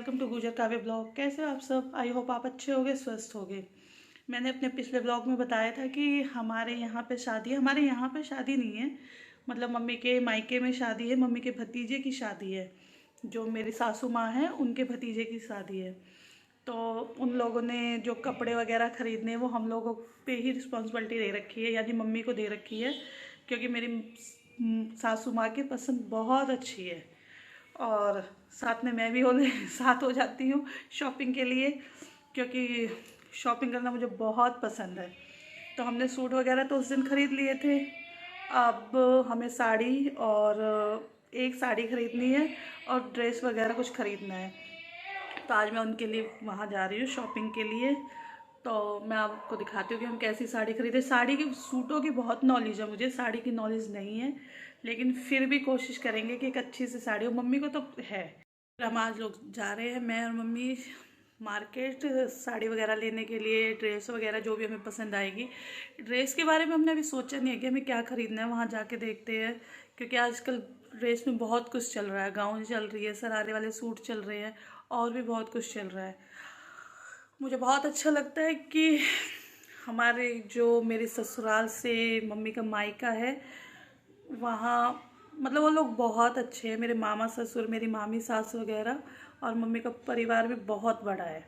Welcome to गुजर काव्य blog. कैसे हो आप सब? आई होप आप अच्छे होगे, स्वस्थ होगे। मैंने अपने पिछले ब्लॉग में बताया था कि हमारे यहाँ पे शादी है। हमारे यहाँ पे शादी नहीं है, मतलब मम्मी के मायके में शादी है। मम्मी के भतीजे की शादी है, जो मेरी सासू माँ हैं उनके भतीजे की शादी है। तो उन लोगों ने जो कपड़े वगैरह ख़रीदने वो हम लोगों पे ही रिस्पॉन्सिबिलिटी दे रखी है, यानी मम्मी को दे रखी है, क्योंकि मेरी सासू माँ की पसंद बहुत अच्छी है। और साथ में मैं भी साथ हो जाती हूँ शॉपिंग के लिए, क्योंकि शॉपिंग करना मुझे बहुत पसंद है। तो हमने सूट वगैरह तो उस दिन ख़रीद लिए थे। अब हमें साड़ी और एक साड़ी ख़रीदनी है और ड्रेस वगैरह कुछ ख़रीदना है। तो आज मैं उनके लिए वहाँ जा रही हूँ शॉपिंग के लिए। तो मैं आपको दिखाती हूँ कि हम कैसी साड़ी खरीदे। साड़ी की, सूटों की बहुत नॉलेज है मुझे, साड़ी की नॉलेज नहीं है, लेकिन फिर भी कोशिश करेंगे कि एक अच्छी सी साड़ी हो। मम्मी को तो है। हम आज लोग जा रहे हैं, मैं और मम्मी, मार्केट साड़ी वगैरह लेने के लिए, ड्रेस वगैरह जो भी हमें पसंद आएगी। ड्रेस के बारे में हमने अभी सोचा नहीं है कि हमें क्या ख़रीदना है, वहाँ जाके देखते हैं। क्योंकि आजकल ड्रेस में बहुत कुछ चल रहा है, गाउन चल रही है, सरारे वाले सूट चल रहे हैं, और भी बहुत कुछ चल रहा है। मुझे बहुत अच्छा लगता है कि हमारे जो मेरे ससुराल से मम्मी का मायका है, वहाँ मतलब वो लोग बहुत अच्छे हैं। मेरे मामा ससुर, मेरी मामी सास वगैरह, और मम्मी का परिवार भी बहुत बड़ा है।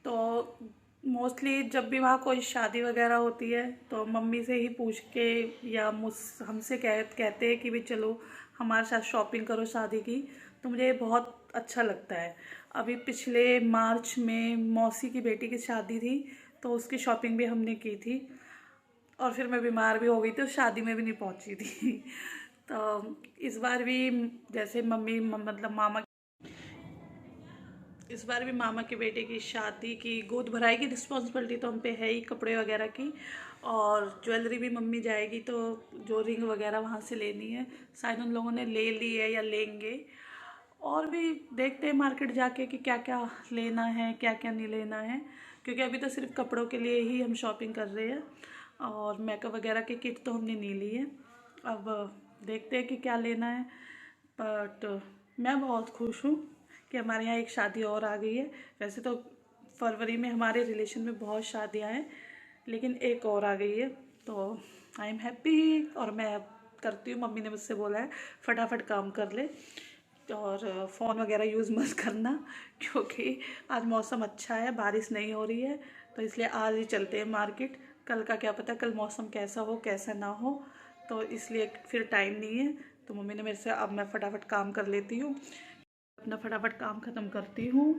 तो मोस्टली जब भी वहाँ कोई शादी वगैरह होती है तो मम्मी से ही पूछ के, या हमसे कहते हैं कि भाई चलो हमारे साथ शॉपिंग करो शादी की। तो मुझे ये बहुत अच्छा लगता है। अभी पिछले मार्च में मौसी की बेटी की शादी थी, तो उसकी शॉपिंग भी हमने की थी। और फिर मैं बीमार भी हो गई थी, तो शादी में भी नहीं पहुंची थी। तो इस बार भी जैसे मम्मी मतलब मामा, इस बार भी मामा के बेटे की शादी की गोद भराई की रिस्पॉन्सिबिलिटी तो हम पे है ही, कपड़े वगैरह की। और ज्वेलरी भी मम्मी जाएगी, तो जो रिंग वगैरह वहाँ से लेनी है, शायद उन लोगों ने ले ली है या लेंगे। और भी देखते हैं मार्केट जाके कि क्या क्या लेना है, क्या क्या नहीं लेना है, क्योंकि अभी तो सिर्फ कपड़ों के लिए ही हम शॉपिंग कर रहे हैं। और मेकअप वगैरह की किट तो हमने नहीं ली है। अब देखते हैं कि क्या लेना है। बट मैं बहुत खुश हूँ कि हमारे यहाँ एक शादी और आ गई है। वैसे तो फरवरी में हमारे रिलेशन में बहुत शादियाँ हैं, लेकिन एक और आ गई है, तो आई एम हैप्पी। और मैं करती हूँ, मम्मी ने मुझसे बोला है फटाफट काम कर ले और फ़ोन वगैरह यूज़ मत करना, क्योंकि आज मौसम अच्छा है, बारिश नहीं हो रही है। तो इसलिए आज ही चलते हैं मार्केट। कल का क्या पता, कल मौसम कैसा हो कैसा ना हो, तो इसलिए फिर टाइम नहीं है। तो मम्मी ने मेरे से, अब मैं फटाफट काम कर लेती हूँ, अपना फटाफट काम ख़त्म करती हूँ,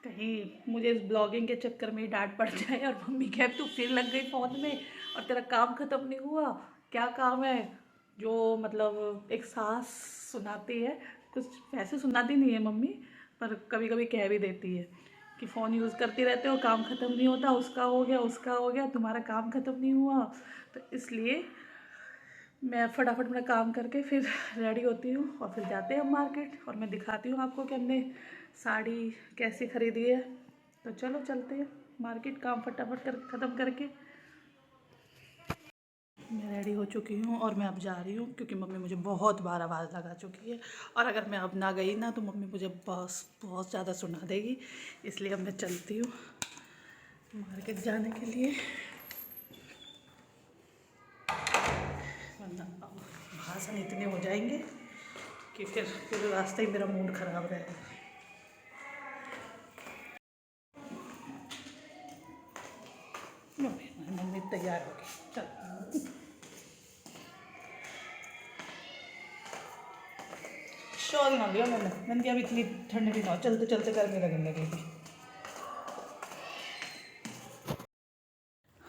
कहीं मुझे इस ब्लॉगिंग के चक्कर में ही डांट पड़ जाए और मम्मी कहे तू फिर लग गई फ़ोन में और तेरा काम ख़त्म नहीं हुआ। क्या काम है जो, मतलब एक सास सुनाती है, कुछ वैसे सुनाती नहीं है मम्मी, पर कभी कभी कह भी देती है कि फ़ोन यूज़ करती रहते हो, काम ख़त्म नहीं होता, उसका हो गया उसका हो गया, तुम्हारा काम ख़त्म नहीं हुआ। तो इसलिए मैं फटाफट अपना काम करके फिर रेडी होती हूँ और फिर जाते हैं हम मार्केट, और मैं दिखाती हूँ आपको कि हमने साड़ी कैसी ख़रीदी है। तो चलो चलते हैं मार्केट, काम फटाफट कर ख़त्म करके। मैं रेडी हो चुकी हूँ और मैं अब जा रही हूँ, क्योंकि मम्मी मुझे बहुत बार आवाज़ लगा चुकी है, और अगर मैं अब ना गई ना तो मम्मी मुझे बहुत ज़्यादा सुना देगी। इसलिए अब मैं चलती हूँ मार्केट जाने के लिए, वरना भाषण इतने हो जाएंगे कि फिर रास्ते ही मेरा मूड ख़राब रहेगा। मम्मी तैयार हो गई, चल। शॉल ना लिया मैंने कहा अभी इतनी ठंड भी ना हो, चलते चलते गर्मी लगने लगेगी।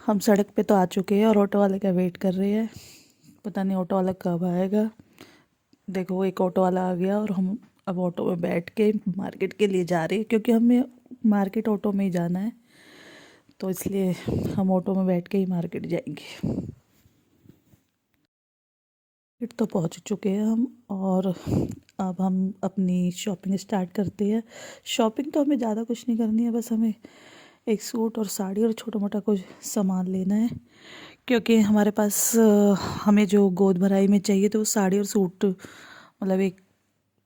हम सड़क पे तो आ चुके हैं और ऑटो वाले का वेट कर रहे हैं। पता नहीं ऑटो वाला कब आएगा। देखो एक ऑटो वाला आ गया और हम अब ऑटो में बैठ के मार्केट के लिए जा रहे हैं, क्योंकि हमें मार्केट ऑटो में ही जाना है, तो इसलिए हम ऑटो में बैठ के ही मार्केट जाएंगे। मार्केट तो पहुंच चुके हैं हम, और अब हम अपनी शॉपिंग स्टार्ट करते हैं। शॉपिंग तो हमें ज़्यादा कुछ नहीं करनी है, बस हमें एक सूट और साड़ी और छोटा मोटा कुछ सामान लेना है, क्योंकि हमारे पास हमें जो गोद भराई में चाहिए तो वो साड़ी और सूट, मतलब एक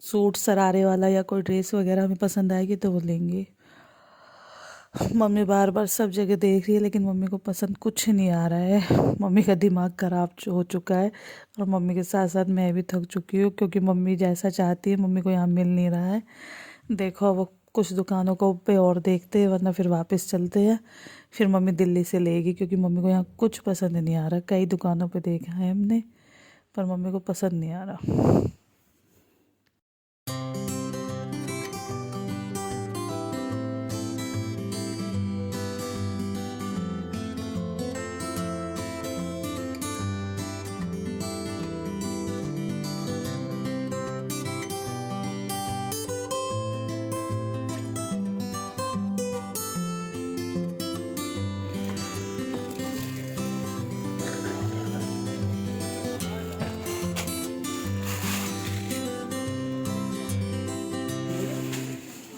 सूट सरारे वाला या कोई ड्रेस वगैरह हमें पसंद आएगी तो वो लेंगे। मम्मी बार बार सब जगह देख रही है लेकिन मम्मी को पसंद कुछ नहीं आ रहा है। मम्मी का दिमाग ख़राब हो चुका है और मम्मी के साथ साथ मैं भी थक चुकी हूँ, क्योंकि मम्मी जैसा चाहती है मम्मी को यहाँ मिल नहीं रहा है। देखो वो कुछ दुकानों को पे और देखते हैं, वरना फिर वापस चलते हैं। फिर मम्मी दिल्ली से लेगी, क्योंकि मम्मी को यहाँ कुछ पसंद नहीं आ रहा। कई दुकानों पे देखा है हमने, पर मम्मी को पसंद नहीं आ रहा।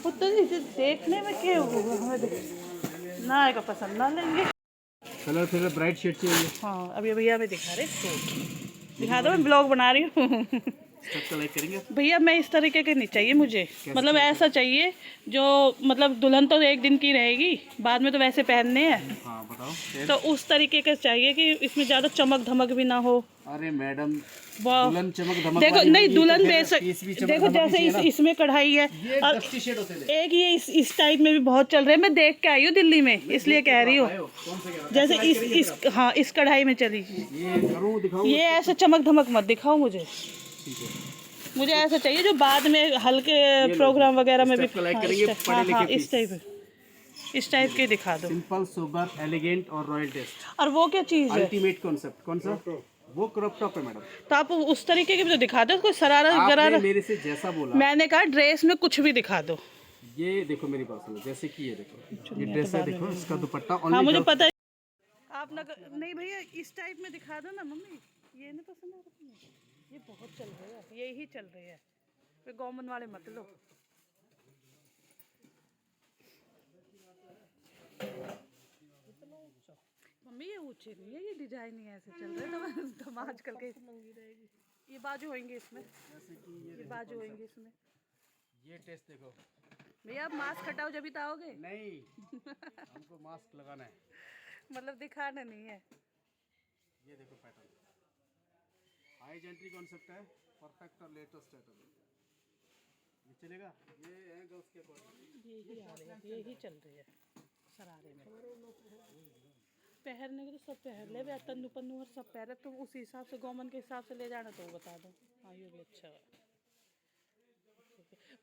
पुत्र इसे देखने में क्या होगा, हमें ना आएगा पसंद ना लेंगे। कलर फिर ब्राइट शेड चाहिए। हाँ अभी भैया हमें दिखा रहे इसको, दिखा दो, मैं ब्लॉग बना रही हूँ। सबका लाइक करेंगे भैया मैं इस तरीके के नहीं चाहिए मुझे, मतलब ऐसा चाहिए जो मतलब दुल्हन तो एक दिन की रहेगी, बाद में तो वैसे पहनने हैं। हाँ बताओ। तो उस तरीके का चाहिए कि इसमें ज़्यादा चमक धमक भी ना हो। अरे मैडम वाह, दुल्हन चमक धमक देखो वाली नहीं होगी, दुल्हन तो फिर बेशक, पीस भी चमक देखो धमक जैसे चाहिए ना। इसमें कढ़ाई है ये और डस्टी शेड होते थे। एक ये इस टाइप में भी बहुत चल रहे हैं। मैं देख के आई हूँ दिल्ली में, इसलिए कह रही हूँ। कौन से कह रहा? जैसे इस हाँ इस कढ़ाई में चली। ये करूँ दिखाऊं? ये ऐसे चमक धमक मत दिखाओ मुझे, ठीक है। मुझे ऐसा चाहिए जो बाद में हल्के प्रोग्राम वगैरह में भी। हाँ इस टाइप के दिखा दो। सिंपल सोबर एलिगेंट और रॉयल टेस्ट। और वो क्या चीज़ है? Ultimate concept. कौन सा? वो क्रॉप टॉप है मैडम। तो आप उस तरीके के भी तो दिखा दो, कोई शरारा आपने गरारा। मेरे से जैसा बोला, मैंने कहा ड्रेस में कुछ भी दिखा दो। ये देखो मेरी बात सुनो, जैसे कि ये देखो, ये ड्रेस है, देखो इसका दुपट्टा। हाँ मुझे पता है। आप ना नहीं भैया इस टाइप में दिखा दो ना मम्मी, ये नहीं पसंद आ रहा तुम्हें? ये बहुत चल रही है, यही चल रही है, फिर गौमन वाले मत लो। मम्मी ये ऊंचे नहीं है, ये डिजाइन ही ऐसे चल रहे हैं तो आजकल के। ये बाजू होंगे इसमें, ये बाजू होंगे इसमें। ये टेस्ट देखो भैया आप मास्क हटाओ जब ही तो आओगे। नहीं, हमको मास्क लगाना है, मतलब दिखाना नहीं है। ये देखो पैटर्न, हाई जेंट्री कॉन्सेप्ट है, परफेक्ट और लेटेस्ट आइटम। ये चलेगा, ये है गर्ल्स के अकॉर्डिंग। यही आ रही है, यही चल रही है शरारे में। पहनने के तो सब पहन ले, तन्नू पन्नू और सब पहले, तो उसी हिसाब से गौमन के हिसाब से ले जाना तो वो बता दो। हाँ ये भी अच्छा है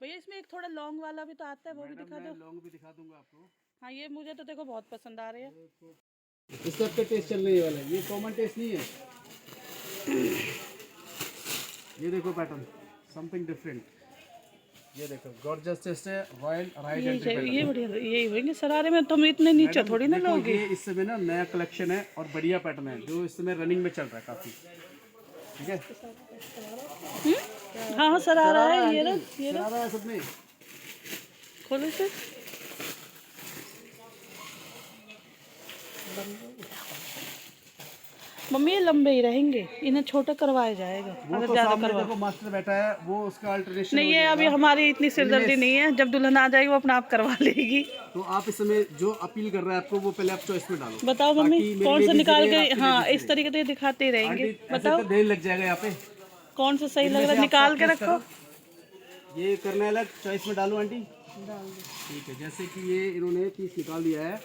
भैया। इसमें एक थोड़ा लॉन्ग वाला भी तो आता है, वो भी दिखा दो। लॉन्ग भी दिखा दूंगा आपको। हाँ ये मुझे तो देखो बहुत पसंद आ रहे हैं। इस सबका टेस्ट चलने वाला है, ये कॉमन टेस्ट नहीं है। ये देखो पैटर्न, समथिंग डिफरेंट। ये देखो गॉर्जियस टेस्ट है, रॉयल राइट एंट्री पैटर्न। ये बढ़िया, यही होंगे शरारे में, तुम इतने नीचे थोड़ी ना लोगे। ये इस समय ना नया कलेक्शन है और बढ़िया पैटर्न है, जो इस समय रनिंग में चल रहा है काफी। ठीक है। हाँ हाँ शरारा है, ये ना शरारा है सब में। खोलो से। मम्मी ये लंबे ही रहेंगे, इन्हें छोटा करवाया जाएगा अगर तो ज्यादा सामने करवा। देखो मास्टर बैठा है, वो उसका अल्टरनेशन नहीं ये अभी हमारी इतनी सिरदर्दी नहीं है, जब दुल्हन आ जाएगी वो अपना आप करवा लेगी। तो आप इस समय जो अपील कर रहा है आपको, वो पहले आप चॉइस में डालो। बताओ मम्मी ताकि मेरी कौन सा ladies निकाल रहे, के। आपकी हाँ ladies इस तरीके से दिखाते ही रहेंगे। आंटी, ऐसे बताओ तो देर लग जाएगा यहाँ पे। कौन सा सही लग इनमें रहा से है, आप निकाल के choose रखो। करो। ये करना है अलग, चॉइस में डालो आंटी। ठीक है, जैसे कि ये इन्होंने पीस निकाल दिया है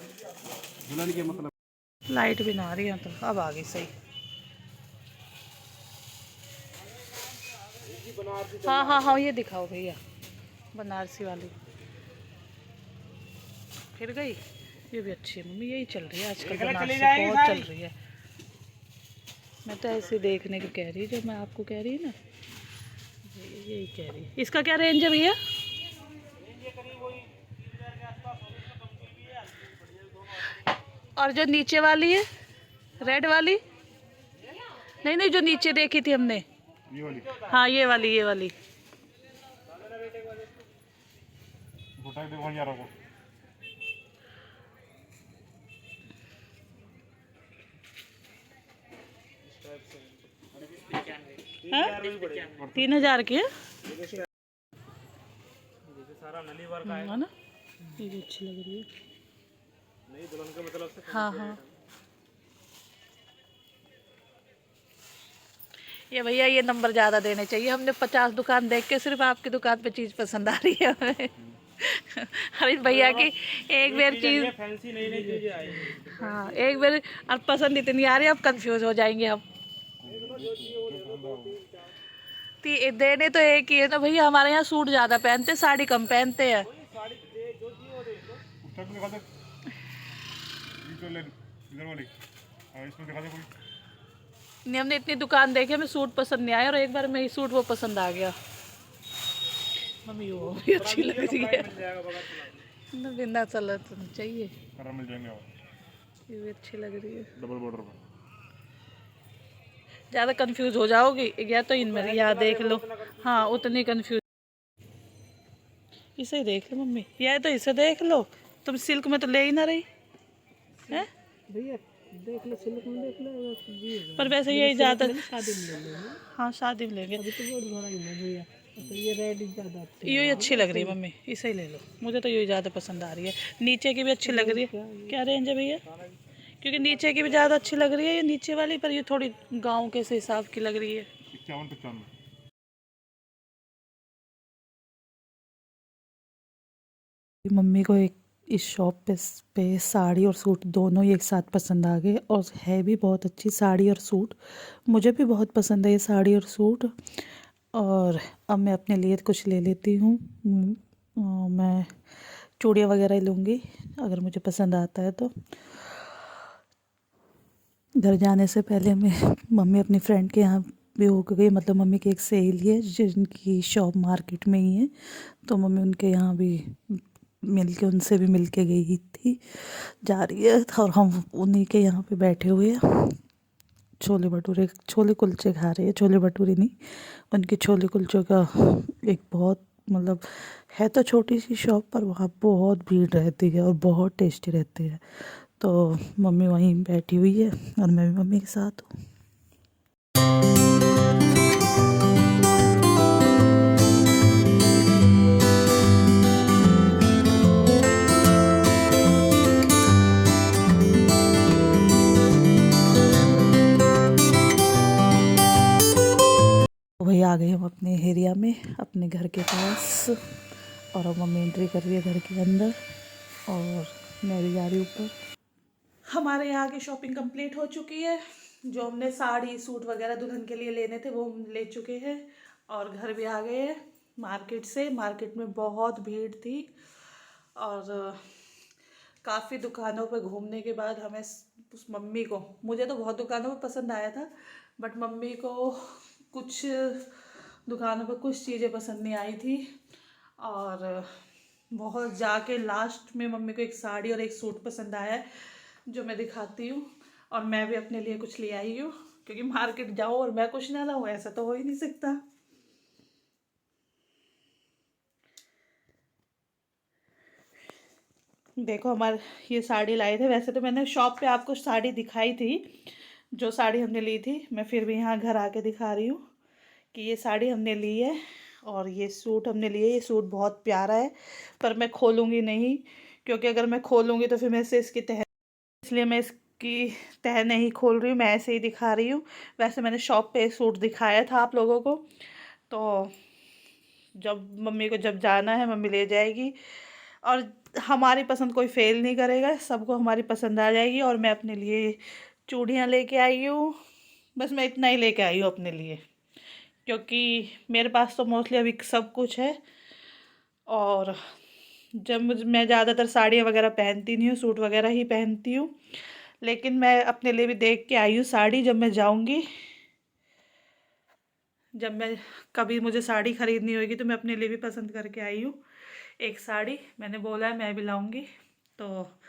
दुल्हन के, मतलब लाइट भी ना आ रही है तो अब आ गई सही। हाँ हाँ हाँ ये दिखाओ भैया, बनारसी वाली फिर गई। ये भी अच्छी है मम्मी, यही चल रही है आजकल, बनारसी बहुत चल रही है। मैं तो ऐसे देखने को कह रही, जो मैं आपको कह रही ना यही कह रही। इसका क्या रेंज है भैया? और जो नीचे वाली है रेड वाली? नहीं नहीं जो नीचे देखी थी हमने, ये वाली। हाँ ये वाली, ये वाली। हाँ 3000 की है। है ना, ये भी अच्छी लग रही है। नहीं दुल्हन के मतलब से हाँ हाँ, ये भैया ये नंबर ज़्यादा देने चाहिए। हमने 50 दुकान देख के सिर्फ आपकी दुकान पे चीज़ पसंद आ रही है हमें। अरे भैया की एक बार चीज़, फैंसी नई नई चीजें आई हैं। हाँ एक बार अब पसंद इतनी आ रही है, अब कंफ्यूज हो जाएंगे हम। देने तो एक ही है ना भैया, हमारे यहाँ सूट ज़्यादा पहनते, साड़ी कम पहनते हैं। नहीं, हमने इतनी दुकान देखे, हमें सूट पसंद नहीं आया, और एक बार में ही सूट वो पसंद आ गया। मम्मी वो भी अच्छी लग रही है ना, बिना चला तो नहीं चाहिए, मिल जाएंगे ये भी अच्छी लग रही है। डबल बॉर्डर में। ज़्यादा कंफ्यूज हो जाओगी, या तो इनमें यहाँ देख लो, हाँ उतनी कंफ्यूज। इसे देख लो मम्मी, या तो इसे देख लो, तुम सिल्क में तो ले ही ना रही है भैया देख लो, सिल्क में देख लो जी। पर वैसे यही ज़्यादा, शादी में ले लेंगे। हाँ शादी में लेंगे। अभी तो बहुत बड़ा ही है भैया, तो ये रेड ज़्यादा अच्छी यही अच्छी लग रही है मम्मी, इसे ही ले लो, मुझे तो यही ज़्यादा पसंद आ रही है। नीचे की भी अच्छी लग रही है, क्या रेंज है भैया? क्योंकि नीचे की भी ज़्यादा अच्छी लग रही है ये नीचे वाली, पर ये थोड़ी गाँव के से हिसाब की लग रही है। 51-55। मम्मी को एक इस शॉप पे साड़ी और सूट दोनों ही एक साथ पसंद आ गए, और है भी बहुत अच्छी साड़ी और सूट। मुझे भी बहुत पसंद है ये साड़ी और सूट। और अब मैं अपने लिए कुछ ले लेती हूँ। मैं चूड़ियाँ वगैरह लूँगी अगर मुझे पसंद आता है तो। घर जाने से पहले मैं मम्मी अपनी फ्रेंड के यहाँ भी हो गई, मतलब मम्मी की एक सहेली है जिनकी शॉप मार्केट में ही है, तो मम्मी उनके यहाँ भी मिल के, उनसे भी मिल के गई थी, जा रही है। और हम उन्हीं के यहाँ पे बैठे हुए हैं, छोले भटूरे, छोले कुलचे खा रहे हैं, छोले भटूरे नहीं, उनके छोले कुलचों का एक बहुत, मतलब है तो छोटी सी शॉप पर वहाँ बहुत भीड़ रहती है और बहुत टेस्टी रहती है। तो मम्मी वहीं बैठी हुई है और मैं भी मम्मी के साथ हूँ। वही आ गए हम अपने एरिया में, अपने घर के पास, और अब मम्मी एंट्री कर रही है घर के अंदर और मैं भी जा रही हूँ ऊपर। हमारे यहाँ की शॉपिंग कंप्लीट हो चुकी है। जो हमने साड़ी सूट वगैरह दुल्हन के लिए लेने थे वो हम ले चुके हैं, और घर भी आ गए हैं मार्केट से। मार्केट में बहुत भीड़ थी, और काफ़ी दुकानों पर घूमने के बाद हमें, उस मम्मी को, मुझे तो बहुत दुकानों पर पसंद आया था, बट मम्मी को कुछ दुकानों पर कुछ चीज़ें पसंद नहीं आई थी। और बहुत जाके लास्ट में मम्मी को एक साड़ी और एक सूट पसंद आया है, जो मैं दिखाती हूँ। और मैं भी अपने लिए कुछ ले आई हूँ, क्योंकि मार्केट जाओ और मैं कुछ ना लाऊं, ऐसा तो हो ही नहीं सकता। देखो हमारे ये साड़ी लाए थे, वैसे तो मैंने शॉप पे आपको साड़ी दिखाई थी, जो साड़ी हमने ली थी, मैं फिर भी यहाँ घर आके दिखा रही हूँ कि ये साड़ी हमने ली है और ये सूट हमने लिए। ये सूट बहुत प्यारा है, पर मैं खोलूँगी नहीं, क्योंकि अगर मैं खोलूँगी तो फिर मैं से इसकी तह, इसलिए मैं इसकी तह नहीं खोल रही हूँ, मैं ऐसे ही दिखा रही हूँ। वैसे मैंने शॉप पे एक सूट दिखाया था आप लोगों को, तो जब मम्मी को जब जाना है मम्मी ले जाएगी, और हमारी पसंद कोई फेल नहीं करेगा, सबको हमारी पसंद आ जाएगी। और मैं अपने लिए चूड़ियाँ लेके आई हूँ, बस मैं इतना ही लेके आई हूँ अपने लिए, क्योंकि मेरे पास तो मोस्टली अभी सब कुछ है। और जब मैं ज़्यादातर साड़ियाँ वगैरह पहनती नहीं हूँ, सूट वगैरह ही पहनती हूँ, लेकिन मैं अपने लिए भी देख के आई हूँ साड़ी। जब मैं जाऊँगी, जब मैं कभी मुझे साड़ी ख़रीदनी होगी तो मैं अपने लिए भी पसंद करके आई हूँ एक साड़ी, मैंने बोला है मैं भी लाऊंगी। तो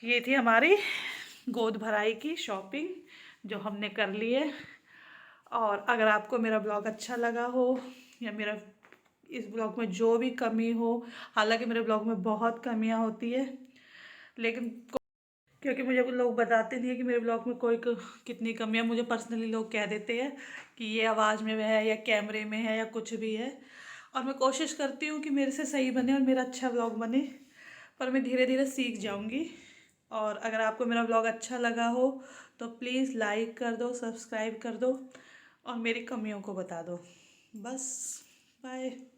ये थी हमारी गोद भराई की शॉपिंग जो हमने कर ली है। और अगर आपको मेरा ब्लॉग अच्छा लगा हो, या मेरा इस ब्लॉग में जो भी कमी हो, हालांकि मेरे ब्लॉग में बहुत कमियां होती है, लेकिन क्योंकि मुझे लोग बताते नहीं है कि मेरे ब्लॉग में कितनी कमियां, मुझे पर्सनली लोग कह देते हैं कि ये आवाज़ में है या कैमरे में है या कुछ भी है। और मैं कोशिश करती हूँ कि मेरे से सही बने और मेरा अच्छा व्लॉग बने, पर मैं धीरे धीरे सीख जाऊँगी। और अगर आपको मेरा व्लॉग अच्छा लगा हो तो प्लीज़ लाइक कर दो, सब्सक्राइब कर दो और मेरी कमियों को बता दो। बस, बाय।